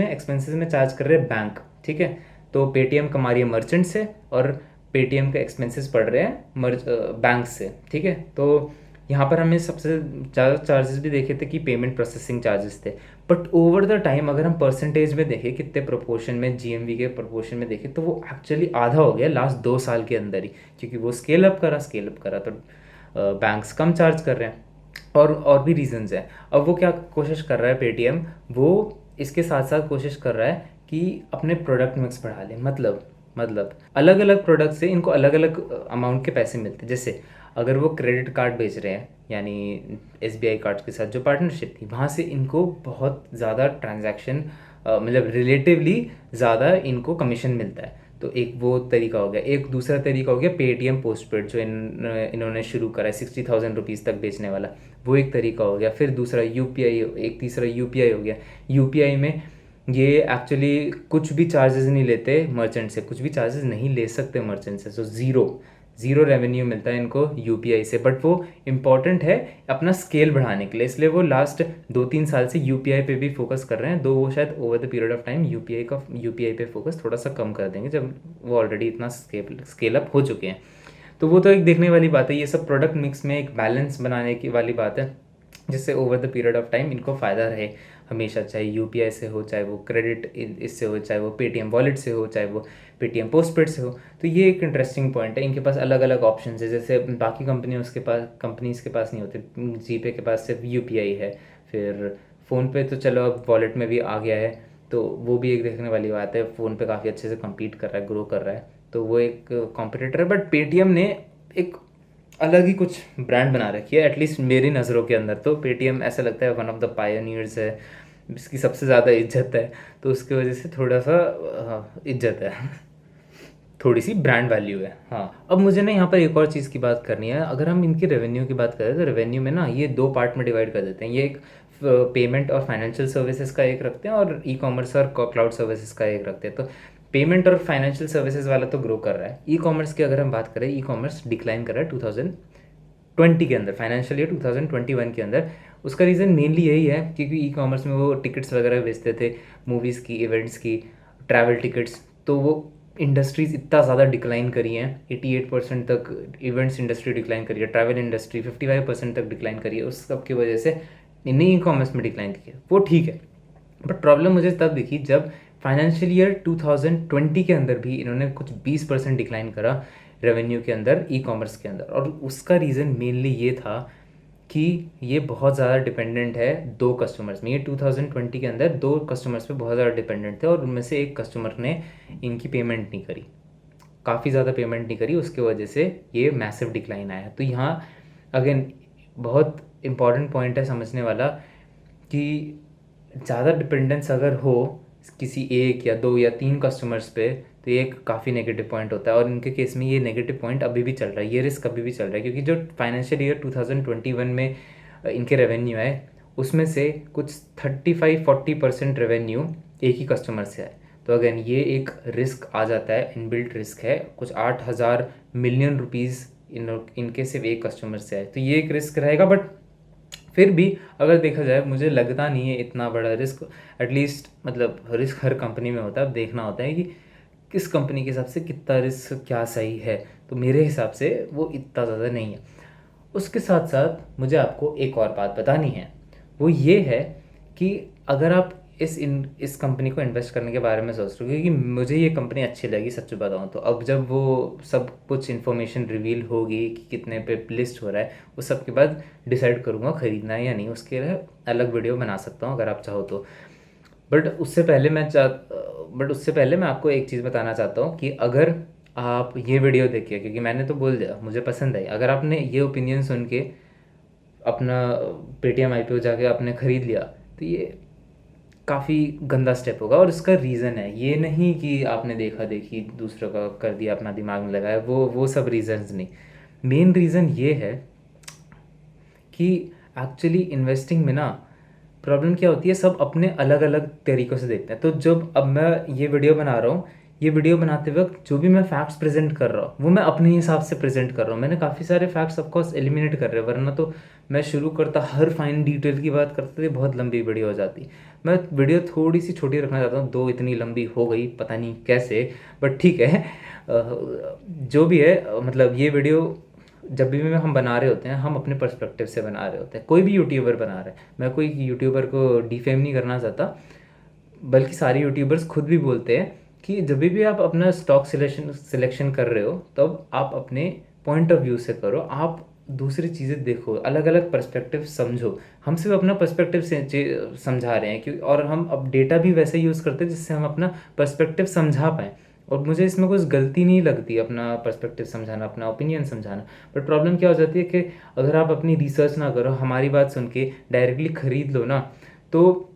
में चार्ज कर रहे हैं बैंक, ठीक है। तो पेटीएम कमा रही है मर्चेंट से और पेटीएम के एक्सपेंसेस पड़ रहे हैं बैंक से, ठीक है। तो यहाँ पर हमने सबसे ज़्यादा चार्जेस भी देखे थे कि पेमेंट प्रोसेसिंग चार्जेस थे। बट ओवर द टाइम अगर हम परसेंटेज में देखें, कितने प्रोपोर्शन में जीएमवी के प्रोपोर्शन में देखें, तो वो एक्चुअली आधा हो गया लास्ट 2 साल के अंदर ही, क्योंकि वो स्केल अप करा तो बैंक्स कम चार्ज कर रहे हैं। और भी रीजंस हैं। अब वो क्या कोशिश कर रहा है पेटीएम, वो इसके साथ साथ कोशिश कर रहा है कि अपने प्रोडक्ट मिक्स बढ़ा ले। मतलब अलग अलग प्रोडक्ट से इनको अलग अलग अमाउंट के पैसे मिलते हैं। जैसे अगर वो क्रेडिट कार्ड बेच रहे हैं, यानी एसबीआई कार्ड के साथ जो पार्टनरशिप थी, वहाँ से इनको बहुत ज़्यादा ट्रांजैक्शन मतलब रिलेटिवली ज़्यादा इनको कमीशन मिलता है। तो एक वो तरीका हो गया। एक दूसरा तरीका हो गया पेटीएम पोस्टपेड, जो इन्होंने शुरू करा है 60,000 रुपीज़ तक बेचने वाला, वो एक तरीका हो गया। फिर दूसरा यूपीआई, एक तीसरा यूपीआई हो गया। यूपीआई में ये एक्चुअली कुछ भी चार्जेस नहीं लेते मर्चेंट से, कुछ भी चार्जेस नहीं ले सकते मर्चेंट से। सो ज़ीरो रेवेन्यू मिलता है इनको यूपीआई से। बट वो इम्पॉर्टेंट है अपना स्केल बढ़ाने के लिए, इसलिए वो लास्ट 2-3 साल से यूपीआई पे भी फोकस कर रहे हैं। दो वो शायद over the period of time UPI पे फोकस थोड़ा सा कम कर देंगे जब वो ऑलरेडी इतना स्केल अप हो चुके हैं। तो वो तो एक देखने वाली बात है। ये सब प्रोडक्ट मिक्स में एक बैलेंस बनाने की वाली बात है, जिससे over the period of time इनको फ़ायदा रहे हमेशा, चाहे यूपीआई से हो, चाहे वो क्रेडिट इससे हो, चाहे वो पेटीएम वॉलेट से हो, चाहे वो पेटीएम पोस्टपेड से हो। तो ये एक इंटरेस्टिंग पॉइंट है। इनके पास अलग अलग ऑप्शन है, जैसे बाकी कंपनीज़ के पास नहीं होते। जीपे के पास सिर्फ यूपीआई है। फिर फ़ोनपे तो चलो अब वॉलेट में भी आ गया है, तो वो भी एक देखने वाली बात है। फ़ोनपे काफ़ी अच्छे से कम्पीट कर रहा है, ग्रो कर रहा है, तो वो एक कॉम्पिटिटर है। बट पेटीएम ने एक अलग ही कुछ ब्रांड बना रखी है, एटलीस्ट मेरी नज़रों के अंदर। तो पेटीएम ऐसा लगता है वन ऑफ द पायनियर्स है, इसकी सबसे ज़्यादा इज्जत है, तो उसकी वजह से थोड़ा सा इज्जत है थोड़ी सी ब्रांड वैल्यू है। हाँ, अब मुझे ना यहाँ पर एक और चीज़ की बात करनी है। अगर हम इनके रेवेन्यू की बात करें तो रेवेन्यू में ना ये 2 पार्ट में डिवाइड कर देते हैं। ये एक पेमेंट और फाइनेंशियल सर्विसेज का एक रखते हैं और ई कॉमर्स और क्लाउड सर्विसेज का एक रखते हैं। तो पेमेंट और फाइनेंशियल सर्विसेज वाला तो ग्रो कर रहा है। ई कॉमर्स की अगर हम बात करें, ई कॉमर्स डिक्लाइन कर रहा है 2020 के अंदर, फाइनेंशियल ईयर 2021 के अंदर। उसका रीज़न मेनली यही है क्योंकि ई कॉमर्स में वो टिकट्स वगैरह बेचते थे, मूवीज़ की, इवेंट्स की, ट्रैवल टिकट्स। तो वो इंडस्ट्रीज़ इतना ज़्यादा डिक्लाइन करी हैं, 88% तक इवेंट्स इंडस्ट्री डिक्लाइन करी है, ट्रैवल इंडस्ट्री 55% तक डिक्लाइन करी है। उस सब की वजह से इन्हीं ई कॉमर्स में डिक्लाइन की है, वो ठीक है। बट प्रॉब्लम मुझे तब दिखी जब फाइनेंशियल ईयर 2020 के अंदर भी इन्होंने कुछ 20% डिक्लाइन करा रेवेन्यू के अंदर, ई कॉमर्स के अंदर। और उसका रीज़न मेनली ये था कि ये बहुत ज़्यादा डिपेंडेंट है दो कस्टमर्स में। ये 2020 के अंदर दो कस्टमर्स पे बहुत ज़्यादा डिपेंडेंट थे और उनमें से एक कस्टमर ने इनकी पेमेंट नहीं करी, काफ़ी ज़्यादा पेमेंट नहीं करी, उसके वजह से ये मैसिव डिक्लाइन आया। तो यहाँ अगेन बहुत इंपॉर्टेंट पॉइंट है समझने वाला कि ज़्यादा डिपेंडेंस अगर हो किसी एक या दो या तीन कस्टमर्स पे, तो ये एक काफ़ी नेगेटिव पॉइंट होता है। और इनके केस में ये नेगेटिव पॉइंट अभी भी चल रहा है, ये रिस्क अभी भी चल रहा है, क्योंकि जो फाइनेंशियल ईयर 2021 में इनके रेवेन्यू आए उसमें से कुछ 35-40% रेवेन्यू एक ही कस्टमर से आए। तो अगेन ये एक रिस्क आ जाता है, इनबिल्ट रिस्क है, कुछ 8,000 मिलियन रुपीज़ इनके सिर्फ एक कस्टमर से आए, तो ये एक रिस्क रहेगा। बट फिर भी अगर देखा जाए मुझे लगता नहीं है इतना बड़ा रिस्क, एटलीस्ट मतलब रिस्क हर कंपनी में होता है, अब देखना होता है कि किस कंपनी के हिसाब से कितना रिस्क क्या सही है, तो मेरे हिसाब से वो इतना ज़्यादा नहीं है। उसके साथ साथ मुझे आपको एक और बात बतानी है, वो ये है कि अगर आप इस कंपनी को इन्वेस्ट करने के बारे में सोच रहे हो, क्योंकि मुझे ये कंपनी अच्छी लगी सच बताऊँ तो। अब जब वो सब कुछ इन्फॉर्मेशन रिवील होगी कि कितने पे लिस्ट हो रहा है, उस सब के बाद डिसाइड करूँगा ख़रीदना है या नहीं, उसके लिए अलग वीडियो बना सकता हूँ अगर आप चाहो तो। बट उससे पहले मैं आपको एक चीज़ बताना चाहता हूँ कि अगर आप ये वीडियो देखिए, क्योंकि मैंने तो बोल दिया मुझे पसंद आई, अगर आपने ये ओपिनियन सुन के अपना पेटीएम आईपीओ जाके आपने ख़रीद लिया, तो ये काफ़ी गंदा स्टेप होगा। और इसका रीज़न है, ये नहीं कि आपने देखा देखी दूसरों का कर दिया, अपना दिमाग में लगाया, वो सब रीज़न्स नहीं। मेन रीज़न ये है कि एक्चुअली इन्वेस्टिंग में ना प्रॉब्लम क्या होती है, सब अपने अलग अलग तरीक़ों से देखते हैं। तो जब अब मैं ये वीडियो बना रहा हूँ, ये वीडियो बनाते वक्त जो भी मैं फैक्ट्स प्रेजेंट कर रहा हूँ वो मैं अपने हिसाब से प्रेजेंट कर रहा हूँ। मैंने काफ़ी सारे फैक्ट्स ऑफकोर्स एलिमिनेट कर रहे हैं, वरना तो मैं शुरू करता हर फाइन डिटेल की बात करते थे, बहुत लंबी वीडियो हो जाती। मैं वीडियो थोड़ी सी छोटी रखना चाहता हूँ, दो इतनी लंबी हो गई पता नहीं कैसे, बट ठीक है। जो भी है, मतलब ये वीडियो जब भी हम बना रहे होते हैं, हम अपने पर्सपेक्टिव से बना रहे होते हैं। कोई भी यूट्यूबर बना रहा है, मैं कोई यूट्यूबर को डिफेम नहीं करना चाहता, बल्कि सारे यूट्यूबर्स खुद भी बोलते हैं कि जब भी आप अपना स्टॉक सिलेक्शन कर रहे हो, तब आप अपने पॉइंट ऑफ व्यू से करो, आप दूसरी चीज़ें देखो, अलग अलग पर्सपेक्टिव समझो। हम सिर्फ अपना पर्सपेक्टिव से समझा रहे हैं, क्योंकि और हम अब डेटा भी वैसे यूज़ करते हैं जिससे हम अपना पर्सपेक्टिव समझा पाएँ। और मुझे इसमें कुछ गलती नहीं लगती अपना पर्सपेक्टिव समझाना, अपना ओपिनियन समझाना। बट प्रॉब्लम क्या हो जाती है कि अगर आप अपनी रिसर्च ना करो, हमारी बात सुन के डायरेक्टली ख़रीद लो ना, तो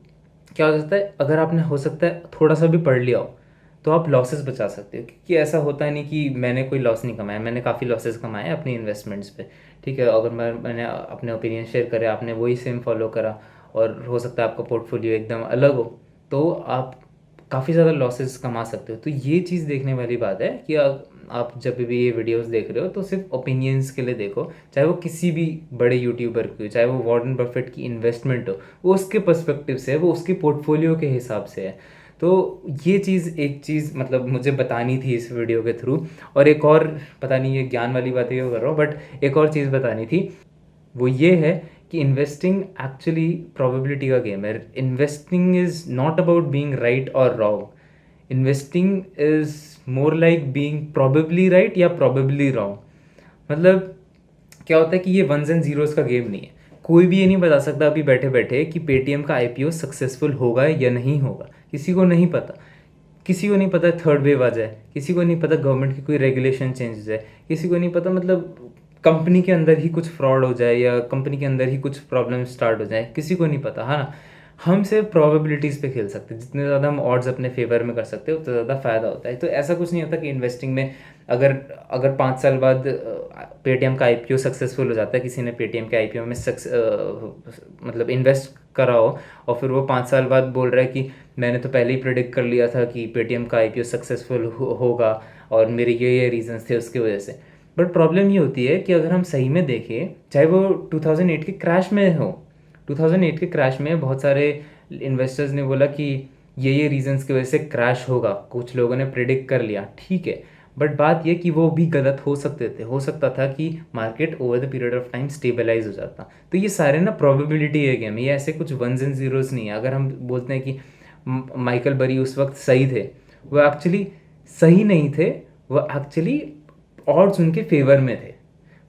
क्या हो जाता है, अगर आपने हो सकता है थोड़ा सा भी पढ़ लिया हो तो आप लॉसेस बचा सकते हो। क्योंकि ऐसा होता है नहीं कि मैंने कोई लॉस नहीं कमाया, मैंने काफ़ी लॉसेस कमाए अपनी इन्वेस्टमेंट्स पे, ठीक है। अगर मैंने अपने ओपिनियन शेयर करे, आपने वही सेम फॉलो करा, और हो सकता है आपका पोर्टफोलियो एकदम अलग हो, तो आप काफ़ी ज़्यादा लॉसेस कमा सकते हो। तो ये चीज़ देखने वाली बात है कि आप जब भी ये वीडियोस देख रहे हो तो सिर्फ ओपिनियंस के लिए देखो, चाहे वो किसी भी बड़े यूट्यूबर की हो, चाहे वो वॉरेन बफेट की इन्वेस्टमेंट हो, वो उसके पर्सपेक्टिव से है, वो उसके पोर्टफोलियो के हिसाब से है। तो ये चीज़ एक चीज़ मतलब मुझे बतानी थी इस वीडियो के थ्रू। और एक और, पता नहीं ये ज्ञान वाली बातें क्यों कर रहा हूँ, बट एक और चीज़ बतानी थी, वो ये है कि इन्वेस्टिंग एक्चुअली प्रोबेबिलिटी का गेम है। Investing is not about being right और wrong, investing is more like being probably right या प्रोबेबली रॉन्ग। मतलब क्या होता है कि ये वंस एंड जीरोस का गेम नहीं है। कोई भी ये नहीं बता सकता अभी बैठे बैठे कि पेटीएम का आईपीओ सक्सेसफुल होगा या नहीं होगा, किसी को नहीं पता। किसी को नहीं पता थर्ड वेव आ जाए, किसी को नहीं पता गवर्नमेंट की कोई रेगुलेशन चेंज हो जाए, किसी को नहीं पता मतलब कंपनी के अंदर ही कुछ फ्रॉड हो जाए या कंपनी के अंदर ही कुछ प्रॉब्लम स्टार्ट हो जाए, किसी को नहीं पता, है ना। हम सिर्फ प्रोबेबिलिटीज़ पे खेल सकते हैं, जितने ज़्यादा हम ऑड्स अपने फेवर में कर सकते हैं उतना ज़्यादा फ़ायदा होता है। तो ऐसा कुछ नहीं होता कि इन्वेस्टिंग में अगर अगर 5 साल बाद पेटीएम का आईपीओ सक्सेसफुल हो जाता है, किसी ने पेटीएम के आईपीओ में मतलब इन्वेस्ट करा हो, और फिर वो 5 साल बाद बोल रहा है कि मैंने तो पहले ही प्रेडिक्ट कर लिया था कि पेटीएम का आईपीओ सक्सेसफुल होगा और मेरे ये रीजंस थे उसकी वजह से। बट प्रॉब्लम ये होती है कि अगर हम सही में देखें, चाहे वो 2008 के क्रैश में हो, 2008 के क्रैश में बहुत सारे इन्वेस्टर्स ने बोला कि ये रीजंस की वजह से क्रैश होगा, कुछ लोगों ने प्रेडिक्ट कर लिया, ठीक है। बट बात ये कि वो भी गलत हो सकते थे, हो सकता था कि market over the period of time stabilise हो जाता। तो ये सारे ना प्रोबेबिलिटी है गेम, ये ऐसे कुछ वंस एंड जीरोस नहीं है। अगर हम बोलते हैं कि माइकल बरी उस वक्त सही थे, वो एक्चुअली सही नहीं थे, वो एक्चुअली ऑड्स उनके फेवर में थे।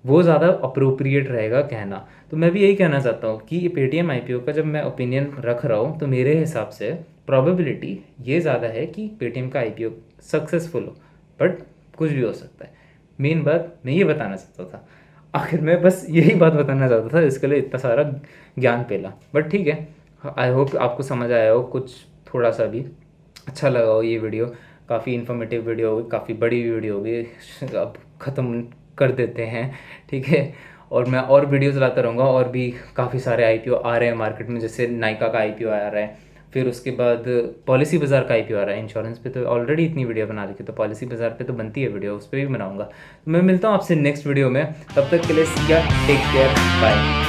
वो ज़्यादा अप्रोप्रिएट रहेगा कहना। तो मैं भी यही कहना चाहता हूँ कि ये पेटीएम आईपीओ का जब मैं ओपिनियन रख रहा हूँ तो मेरे हिसाब से प्रोबेबिलिटी ये ज़्यादा है कि पेटीएम का आईपीओ सक्सेसफुल हो, बट कुछ भी हो सकता है। मेन बात मैं ये बताना चाहता था, आखिर मैं बस यही बात बताना चाहता था, इसके लिए इतना सारा ज्ञान पेला। बट ठीक है, आई होप आपको समझ आया हो कुछ, थोड़ा सा भी अच्छा लगा हो ये वीडियो। काफ़ी इन्फॉर्मेटिव वीडियो होगी, काफ़ी बड़ी वीडियो होगी। अब ख़त्म कर देते हैं, ठीक है। और मैं और वीडियोज़ लाता रहूँगा, और भी काफ़ी सारे आईपीओ आ रहे हैं मार्केट में, जैसे नायका का आईपीओ आ रहा है, फिर उसके बाद पॉलिसी बाज़ार का आईपीओ आ रहा है। इंश्योरेंस पे तो ऑलरेडी इतनी वीडियो बना रखी है, तो पॉलिसी बाज़ार पे तो बनती है वीडियो, उस पर भी बनाऊँगा। तो मैं मिलता हूँ आपसे नेक्स्ट वीडियो में, तब तक के लिए सी या, टेक केयर, बाय।